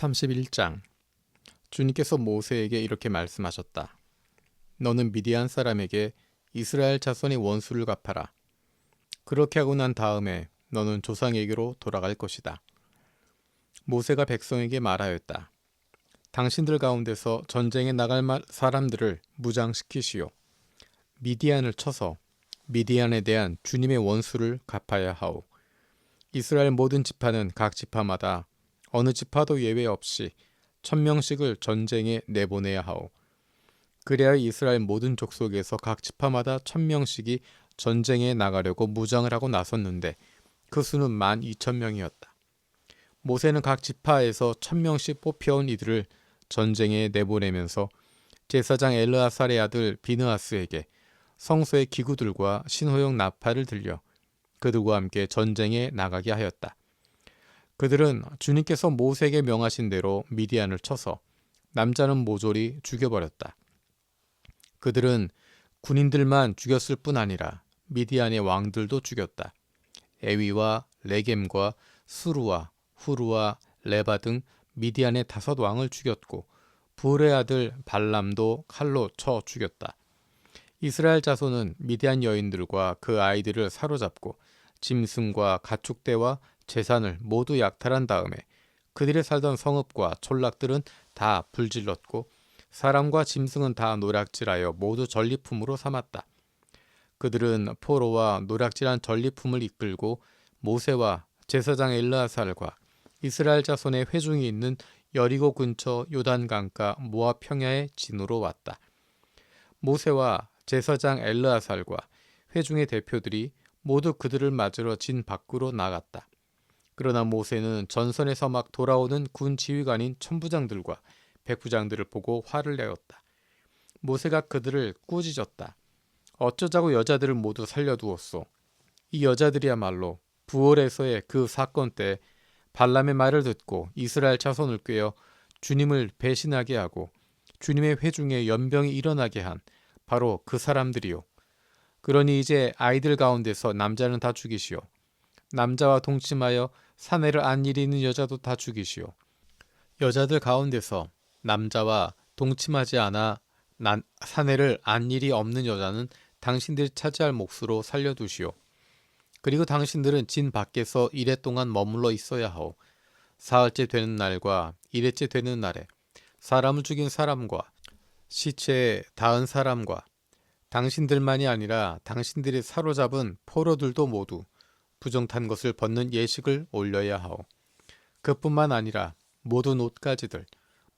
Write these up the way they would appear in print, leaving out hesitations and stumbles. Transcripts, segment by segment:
31장. 주님께서 모세에게 이렇게 말씀하셨다. 너는 미디안 사람에게 이스라엘 자손의 원수를 갚아라. 그렇게 하고 난 다음에 너는 조상에게로 돌아갈 것이다. 모세가 백성에게 말하였다. 당신들 가운데서 전쟁에 나갈 사람들을 무장시키시오. 미디안을 쳐서 미디안에 대한 주님의 원수를 갚아야 하오. 이스라엘 모든 지파는 각 지파마다 어느 지파도 예외 없이 1000명씩을 전쟁에 내보내야 하오. 그래야 이스라엘 모든 족속에서 각 지파마다 1000명씩이 전쟁에 나가려고 무장을 하고 나섰는데 그 수는 12,000명이었다. 모세는 각 지파에서 1000명씩 뽑혀온 이들을 전쟁에 내보내면서 제사장 엘르아살의 아들 비느하스에게 성소의 기구들과 신호용 나팔을 들려 그들과 함께 전쟁에 나가게 하였다. 그들은 주님께서 모세에게 명하신 대로 미디안을 쳐서 남자는 모조리 죽여버렸다. 그들은 군인들만 죽였을 뿐 아니라 미디안의 왕들도 죽였다. 에위와 레겜과 수루와 후루와 레바 등 미디안의 5왕을 죽였고 부울의 아들 발람도 칼로 쳐 죽였다. 이스라엘 자손은 미디안 여인들과 그 아이들을 사로잡고 짐승과 가축대와 재산을 모두 약탈한 다음에 그들이 살던 성읍과 촌락들은 다 불질렀고 사람과 짐승은 다 노략질하여 모두 전리품으로 삼았다. 그들은 포로와 노략질한 전리품을 이끌고 모세와 제사장 엘르아살과 이스라엘 자손의 회중이 있는 여리고 근처 요단강가 모압 평야의 진으로 왔다. 모세와 제사장 엘르아살과 회중의 대표들이 모두 그들을 맞으러 진 밖으로 나갔다. 그러나 모세는 전선에서 막 돌아오는 군 지휘관인 천부장들과 백부장들을 보고 화를 내었다. 모세가 그들을 꾸짖었다. 어쩌자고 여자들을 모두 살려두었소. 이 여자들이야말로 부올에서의 그 사건 때 발람의 말을 듣고 이스라엘 자손을 꾀어 주님을 배신하게 하고 주님의 회중에 연병이 일어나게 한 바로 그 사람들이요. 그러니 이제 아이들 가운데서 남자는 다 죽이시오. 남자와 동침하여 사내를 안 일이 있는 여자도 다 죽이시오. 여자들 가운데서 남자와 동침하지 않아 사내를 안 일이 없는 여자는 당신들이 차지할 몫으로 살려두시오. 그리고 당신들은 진 밖에서 이래 동안 머물러 있어야 하오. 사흘째 되는 날과 이래째 되는 날에 사람을 죽인 사람과 시체에 닿은 사람과 당신들만이 아니라 당신들이 사로잡은 포로들도 모두 부정탄 것을 벗는 예식을 올려야 하오. 그뿐만 아니라 모든 옷가지들,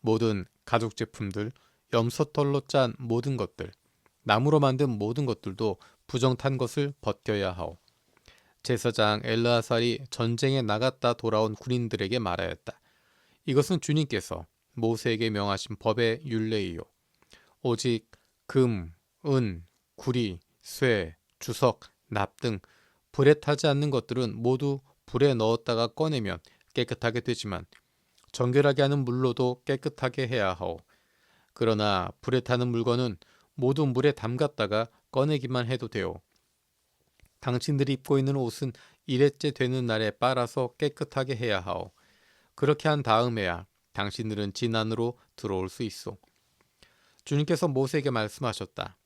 모든 가죽 제품들, 염소털로 짠 모든 것들, 나무로 만든 모든 것들도 부정탄 것을 벗겨야 하오. 제사장 엘르아살이 전쟁에 나갔다 돌아온 군인들에게 말하였다. 이것은 주님께서 모세에게 명하신 법의 율례이요. 오직 금, 은, 구리, 쇠, 주석, 납 등 불에 타지 않는 것들은 모두 불에 넣었다가 꺼내면 깨끗하게 되지만 정결하게 하는 물로도 깨끗하게 해야 하오. 그러나 불에 타는 물건은 모두 물에 담갔다가 꺼내기만 해도 되오. 당신들이 입고 있는 옷은 일회째 되는 날에 빨아서 깨끗하게 해야 하오. 그렇게 한 다음에야 당신들은 진 안으로 들어올 수 있어. 주님께서 모세에게 말씀하셨다.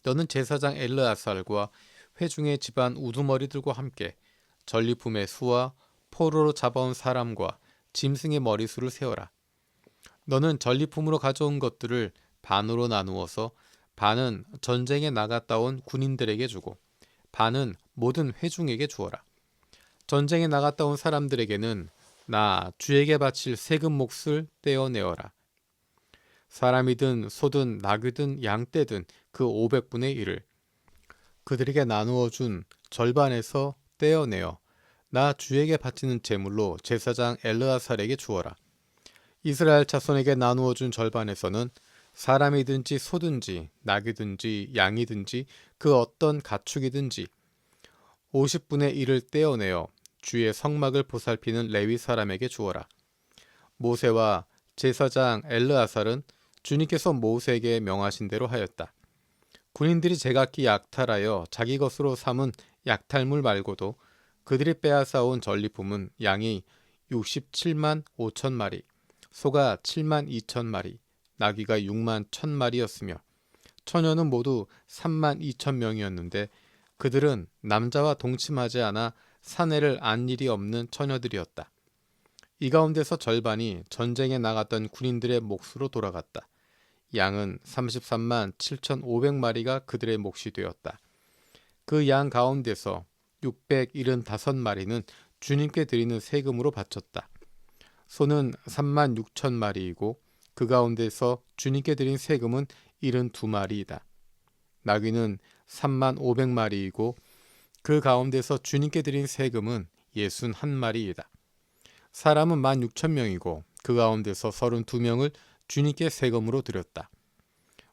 너는 제사장 엘르아살과 회중의 집안 우두머리들과 함께 전리품의 수와 포로로 잡아온 사람과 짐승의 머리수를 세어라. 너는 전리품으로 가져온 것들을 반으로 나누어서 반은 전쟁에 나갔다 온 군인들에게 주고 반은 모든 회중에게 주어라. 전쟁에 나갔다 온 사람들에게는 나 주에게 바칠 세금 몫을 떼어내어라. 사람이든 소든 나귀든 양떼든 그 500분의 1을 그들에게 나누어 준 절반에서 떼어내어 나 주에게 바치는 제물로 제사장 엘르아살에게 주어라. 이스라엘 자손에게 나누어 준 절반에서는 사람이든지 소든지 나귀든지 양이든지 그 어떤 가축이든지 50분의 1을 떼어내어 주의 성막을 보살피는 레위 사람에게 주어라. 모세와 제사장 엘르아살은 주님께서 모세에게 명하신 대로 하였다. 군인들이 제각기 약탈하여 자기 것으로 삼은 약탈물 말고도 그들이 빼앗아온 전리품은 양이 67만 5천 마리, 소가 7만 2천 마리, 나귀가 6만 1천 마리였으며 처녀는 모두 3만 2천 명이었는데 그들은 남자와 동침하지 않아 사내를 안 일이 없는 처녀들이었다. 이 가운데서 절반이 전쟁에 나갔던 군인들의 몫으로 돌아갔다. 양은 33만 7,500마리가 그들의 몫이 되었다. 그 양 가운데서 675마리는 주님께 드리는 세금으로 바쳤다. 소는 3만 6천 마리이고 그 가운데서 주님께 드린 세금은 72마리이다. 나귀는 3만 500마리이고 그 가운데서 주님께 드린 세금은 61마리이다. 사람은 1만 6천 명이고 그 가운데서 32명을 주님께 세금으로 드렸다.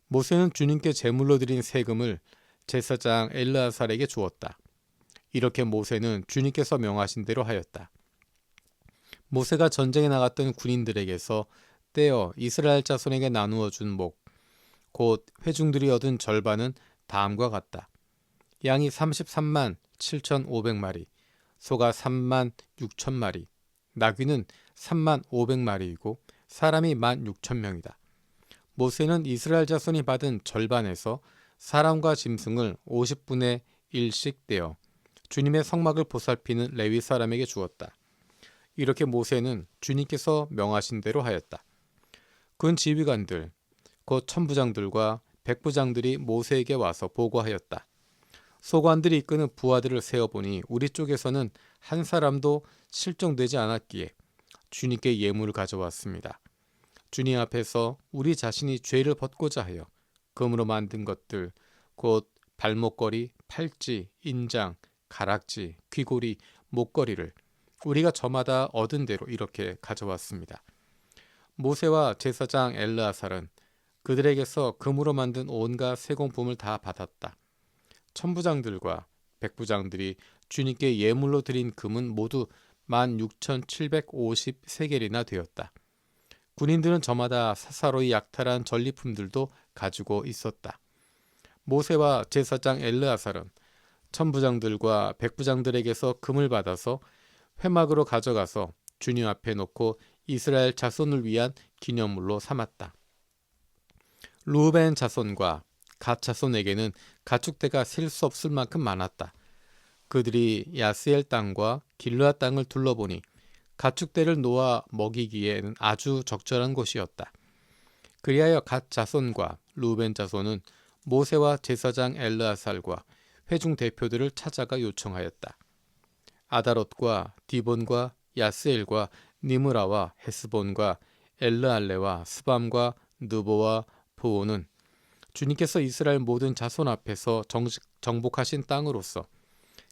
모세는 주님께 제물로 드린 세금을 제사장 엘르아살에게 주었다. 이렇게 모세는 주님께서 명하신 대로 하였다. 모세가 전쟁에 나갔던 군인들에게서 떼어 이스라엘 자손에게 나누어 준 목, 곧 회중들이 얻은 절반은 다음과 같다. 양이 33만 7,500마리, 소가 3만 6천 마리, 나귀는 3만 500마리이고 사람이 1만 6천 명이다. 모세는 이스라엘 자손이 받은 절반에서 사람과 짐승을 50분의 1씩 떼어 주님의 성막을 보살피는 레위 사람에게 주었다. 이렇게 모세는 주님께서 명하신 대로 하였다. 군 지휘관들, 곧 천부장들과 백부장들이 모세에게 와서 보고하였다. 소관들이 이끄는 부하들을 세어보니 우리 쪽에서는 한 사람도 실종되지 않았기에 주님께 예물을 가져왔습니다. 주님 앞에서 우리 자신이 죄를 벗고자 하여 금으로 만든 것들, 곧 발목걸이, 팔찌, 인장, 가락지, 귀고리, 목걸이를 우리가 저마다 얻은 대로 이렇게 가져왔습니다. 모세와 제사장 엘르아살은 그들에게서 금으로 만든 온갖 세공품을 다 받았다. 천부장들과 백부장들이 주님께 예물로 드린 금은 모두 16,750세겔이나 되었다. 군인들은 저마다 사사로이 약탈한 전리품들도 가지고 있었다. 모세와 제사장 엘르아살은 천부장들과 백부장들에게서 금을 받아서 회막으로 가져가서 주님 앞에 놓고 이스라엘 자손을 위한 기념물로 삼았다. 루벤 자손과 갓 자손에게는 가축대가 셀 수 없을 만큼 많았다. 그들이 야스엘 땅과 길르앗 땅을 둘러보니 가축대를 놓아 먹이기에는 아주 적절한 곳이었다. 그리하여 갓 자손과 루벤 자손은 모세와 제사장 엘르아살과 회중 대표들을 찾아가 요청하였다. 아다롯과 디본과 야스엘과 니므라와 헤스본과 엘르알레와 스밤과 느보와 보오는 주님께서 이스라엘 모든 자손 앞에서 정복하신 땅으로서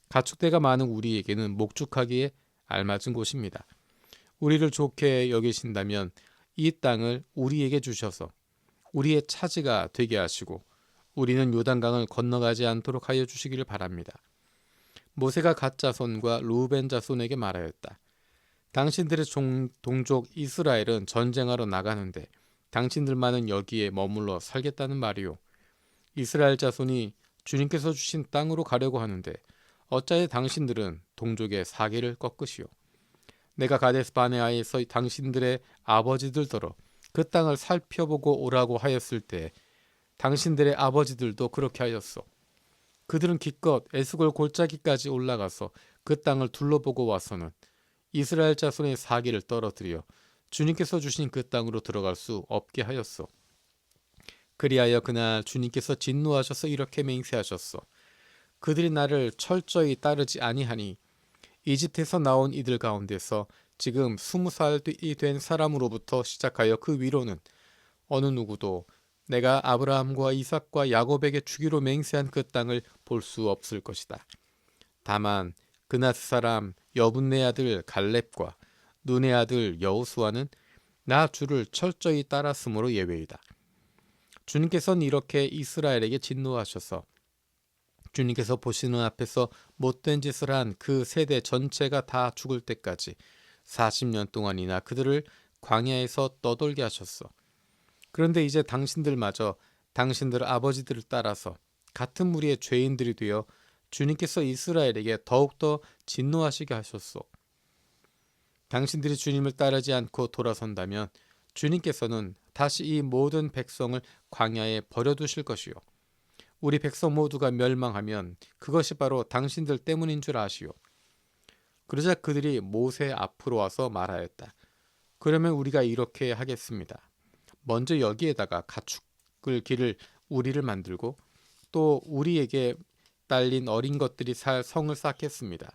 가축대가 많은 우리에게는 목축하기에 알맞은 곳입니다. 우리를 좋게 여기신다면 이 땅을 우리에게 주셔서 우리의 차지가 되게 하시고 우리는 요단강을 건너가지 않도록 하여 주시기를 바랍니다. 모세가 갓 자손과 루벤 자손에게 말하였다. 당신들의 동족 이스라엘은 전쟁하러 나가는데 당신들만은 여기에 머물러 살겠다는 말이요. 이스라엘 자손이 주님께서 주신 땅으로 가려고 하는데 어찌하여 당신들은 동족의 사계를 꺾으시오. 내가 가데스 바네아에서 당신들의 아버지들더러 그 땅을 살펴보고 오라고 하였을 때 당신들의 아버지들도 그렇게 하였소. 그들은 기껏 에스골 골짜기까지 올라가서 그 땅을 둘러보고 와서는 이스라엘 자손의 사기를 떨어뜨려 주님께서 주신 그 땅으로 들어갈 수 없게 하였소. 그리하여 그날 주님께서 진노하셔서 이렇게 맹세하셨소. 그들이 나를 철저히 따르지 아니하니 이집트에서 나온 이들 가운데서 지금 20살이 된 사람으로부터 시작하여 그 위로는 어느 누구도 내가 아브라함과 이삭과 야곱에게 주기로 맹세한 그 땅을 볼 수 없을 것이다. 다만 그나스 사람 여분네 아들 갈렙과 눈의 아들 여호수아는 나 주를 철저히 따랐으므로 예외이다. 주님께서는 이렇게 이스라엘에게 진노하셔서 주님께서 보시는 앞에서 못된 짓을 한 그 세대 전체가 다 죽을 때까지 40년 동안이나 그들을 광야에서 떠돌게 하셨어. 그런데 이제 당신들마저 당신들 아버지들을 따라서 같은 무리의 죄인들이 되어 주님께서 이스라엘에게 더욱더 진노하시게 하셨소. 당신들이 주님을 따르지 않고 돌아선다면 주님께서는 다시 이 모든 백성을 광야에 버려두실 것이요 우리 백성 모두가 멸망하면 그것이 바로 당신들 때문인 줄 아시오. 그러자 그들이 모세 앞으로 와서 말하였다. 그러면 우리가 이렇게 하겠습니다. 먼저 여기에다가 가축을 기를 우리를 만들고 또 우리에게 딸린 어린 것들이 살 성을 쌓겠습니다.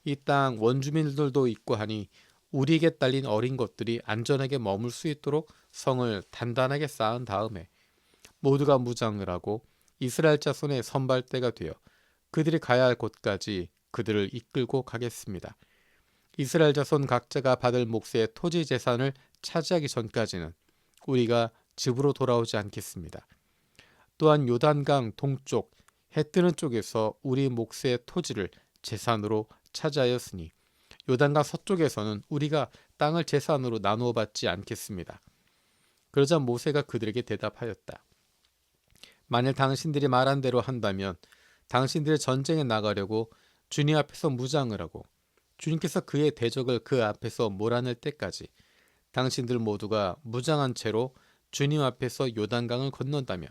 이 땅 원주민들도 있고 하니 우리에게 딸린 어린 것들이 안전하게 머물 수 있도록 성을 단단하게 쌓은 다음에 모두가 무장을 하고 이스라엘 자손의 선발대가 되어 그들이 가야 할 곳까지 그들을 이끌고 가겠습니다. 이스라엘 자손 각자가 받을 몫의 토지 재산을 차지하기 전까지는 우리가 집으로 돌아오지 않겠습니다. 또한 요단강 동쪽 해 뜨는 쪽에서 우리 몫의 토지를 재산으로 차지하였으니 요단강 서쪽에서는 우리가 땅을 재산으로 나누어 받지 않겠습니다. 그러자 모세가 그들에게 대답하였다. 만일 당신들이 말한 대로 한다면 당신들의 전쟁에 나가려고 주님 앞에서 무장을 하고 주님께서 그의 대적을 그 앞에서 몰아낼 때까지 당신들 모두가 무장한 채로 주님 앞에서 요단강을 건넌다면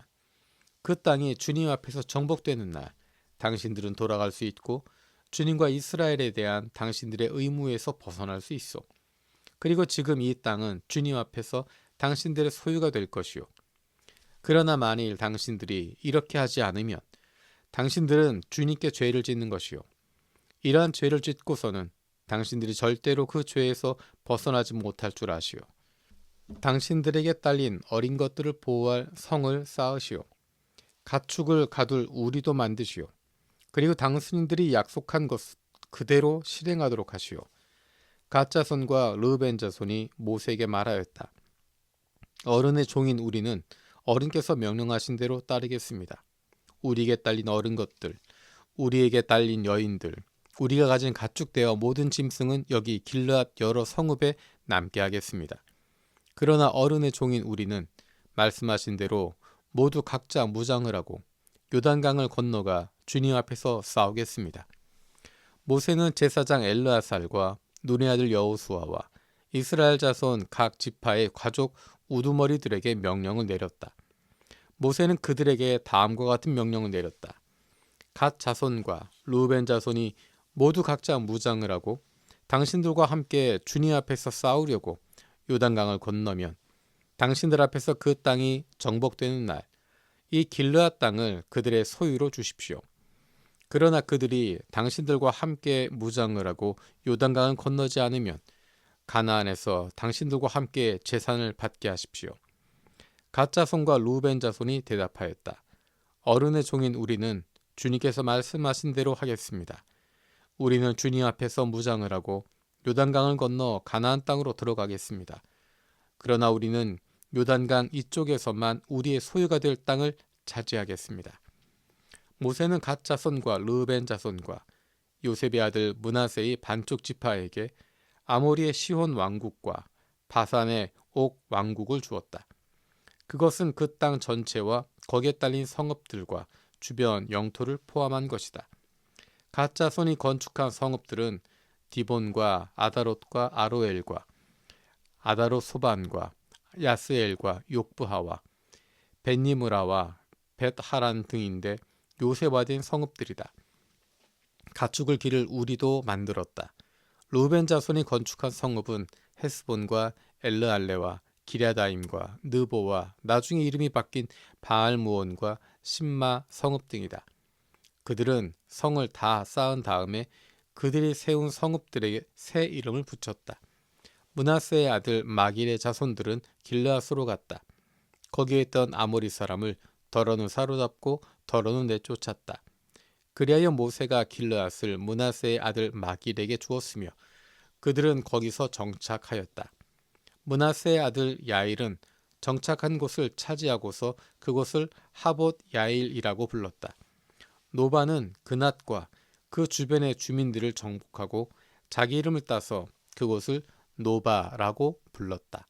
그 땅이 주님 앞에서 정복되는 날 당신들은 돌아갈 수 있고 주님과 이스라엘에 대한 당신들의 의무에서 벗어날 수 있어. 그리고 지금 이 땅은 주님 앞에서 당신들의 소유가 될 것이요. 그러나 만일 당신들이 이렇게 하지 않으면 당신들은 주님께 죄를 짓는 것이요. 이러한 죄를 짓고서는 당신들이 절대로 그 죄에서 벗어나지 못할 줄 아시오. 당신들에게 딸린 어린 것들을 보호할 성을 쌓으시오. 가축을 가둘 우리도 만드시오. 그리고 당신들이 약속한 것 그대로 실행하도록 하시오. 갓 자손과 르벤 자손이 모세에게 말하였다. 어른의 종인 우리는 어른께서 명령하신 대로 따르겠습니다. 우리에게 딸린 어른 것들, 우리에게 딸린 여인들, 우리가 가진 가축대와 모든 짐승은 여기 길르앗 여러 성읍에 남게 하겠습니다. 그러나 어른의 종인 우리는 말씀하신 대로 모두 각자 무장을 하고 요단강을 건너가 주님 앞에서 싸우겠습니다. 모세는 제사장 엘르아살과 눈의 아들 여호수아와 이스라엘 자손 각 지파의 가족 우두머리들에게 명령을 내렸다. 모세는 그들에게 다음과 같은 명령을 내렸다. 갓 자손과 르우벤 자손이 모두 각자 무장을 하고 당신들과 함께 주님 앞에서 싸우려고 요단강을 건너면 당신들 앞에서 그 땅이 정복되는 날 이 길르앗 땅을 그들의 소유로 주십시오. 그러나 그들이 당신들과 함께 무장을 하고 요단강을 건너지 않으면 가나안에서 당신들과 함께 재산을 받게 하십시오. 갓 자손과 르우벤 자손이 대답하였다. 어른의 종인 우리는 주님께서 말씀하신 대로 하겠습니다. 우리는 주님 앞에서 무장을 하고 요단강을 건너 가나안 땅으로 들어가겠습니다. 그러나 우리는 요단강 이쪽에서만 우리의 소유가 될 땅을 차지하겠습니다. 모세는 갓 자손과 르우벤 자손과 요셉의 아들 므낫세의 반쪽 지파에게 아모리의 시혼 왕국과 바산의 옥 왕국을 주었다. 그것은 그 땅 전체와 거기에 딸린 성읍들과 주변 영토를 포함한 것이다. 갓 자손이 건축한 성읍들은 디본과 아다롯과 아로엘과 아다롯 소반과 야스엘과 욕부하와 벳니므라와 벳하란 등인데 요새화된 성읍들이다. 가축을 기를 우리도 만들었다. 르우벤 자손이 건축한 성읍은 헤스본과 엘르알레와 기랴다임과 느보와 나중에 이름이 바뀐 바알무온과 심마 성읍 등이다. 그들은 성을 다 쌓은 다음에 그들이 세운 성읍들에게 새 이름을 붙였다. 므낫세의 아들 마길의 자손들은 길르앗으로 갔다. 거기에 있던 아모리 사람을 더러는 사로잡고 더러는 내쫓았다. 그리하여 모세가 길르앗을 므낫세의 아들 마길에게 주었으며 그들은 거기서 정착하였다. 므낫세의 아들 야일은 정착한 곳을 차지하고서 그곳을 하봇 야일이라고 불렀다. 노바는 그낫과 그 주변의 주민들을 정복하고 자기 이름을 따서 그곳을 노바라고 불렀다.